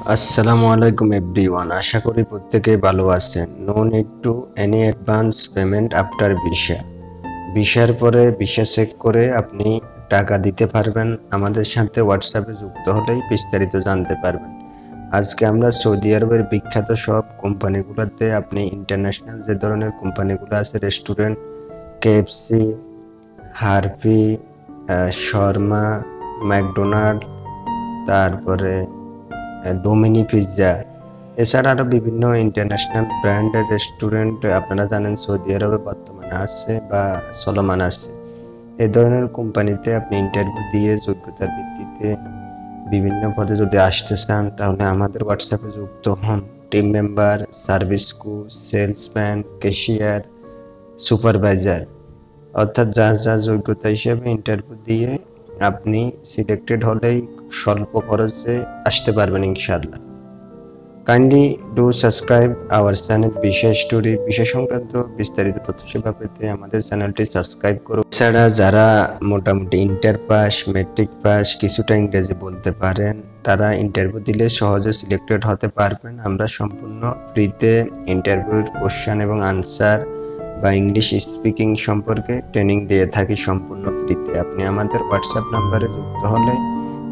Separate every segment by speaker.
Speaker 1: Assalamu alaikum everyone. আশা করি প্রত্যেকেই ভালো আছেন। No need to any advance payment after visa. ভিসার পরে ভিসা চেক করে আপনি টাকা দিতে পারবেন। আমাদের সাথে হোয়াটসঅ্যাপে যুক্ত হলেই বিস্তারিত জানতে পারবেন। আজকে আমরা সৌদি আরবের বিখ্যাত সব কোম্পানিগুলোতে আপনি ইন্টারন্যাশনাল যে ধরনের কোম্পানিগুলো আছে, রেস্টুরেন্ট, কেএফসি, হারপি, শর্মা, ম্যাকডোনাল্ড, তারপরে ডোমিনি পিৎজা, এছাড়া আরও বিভিন্ন ইন্টারন্যাশনাল ব্র্যান্ডের রেস্টুরেন্ট আপনারা জানেন সৌদি আরবে বর্তমানে আছে বা চলমান আছে। এই ধরনের কোম্পানিতে আপনি ইন্টারভিউ দিয়ে যোগ্যতার ভিত্তিতে বিভিন্ন পদে যদি আসতে চান তাহলে আমাদের হোয়াটসঅ্যাপে যুক্ত হন। Team member, service crew, salesman, cashier, supervisor, অর্থাৎ যার যার যোগ্যতা হিসেবে ইন্টারভিউ দিয়ে আপনি সিলেক্টেড হলেই স্বল্প খরচে আসতে পারবেন ইনশাআল্লাহ। Kindly do subscribe our channel বিশেষ স্টোরি। বিশেষ সংক্রান্ত বিস্তারিত তথ্য সেবা পেতে আমাদের চ্যানেলটি সাবস্ক্রাইব করুন। এছাড়া যারা মোটামুটি ইন্টার পাস, মেট্রিক পাস, কিছুটা ইংরেজি বলতে পারেন, তারা ইন্টারভিউ দিলে সহজে সিলেক্টেড হতে পারবেন। আমরা সম্পূর্ণ ফ্রিতে ইন্টারভিউর কোশ্চেন এবং আনসার বা ইংলিশ স্পিকিং সম্পর্কে ট্রেনিং দিয়ে থাকি সম্পূর্ণ ফ্রিতে। আপনি আমাদের হোয়াটসঅ্যাপ নাম্বারে যুক্ত হলে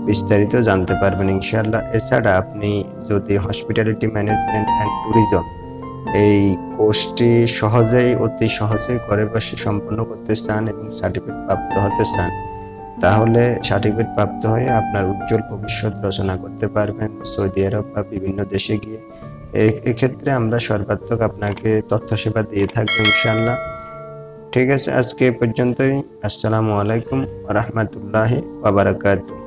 Speaker 1: বিস্তারিত জানতে পারবেন ইনশাআল্লাহ। এছাড়া আপনি যদি হসপিটালিটি ম্যানেজমেন্ট অ্যান্ড ট্যুরিজম এই কোর্সটি অতি সহজেই ঘরে বসে সম্পন্ন করতে চান এবং সার্টিফিকেট প্রাপ্ত হতে চান, তাহলে সার্টিফিকেট প্রাপ্ত হয়ে আপনার উজ্জ্বল ভবিষ্যৎ রচনা করতে পারবেন সৌদি আরব বা বিভিন্ন দেশে গিয়ে। এক্ষেত্রে আমরা সর্বাত্মক আপনাকে তথ্য সেবা দিয়ে থাকবো ইনশাআল্লাহ। ঠিক আছে, আজকে এ পর্যন্তই। আসসালামু আলাইকুম ওয়া রাহমাতুল্লাহি ওয়া বারাকাতুহু।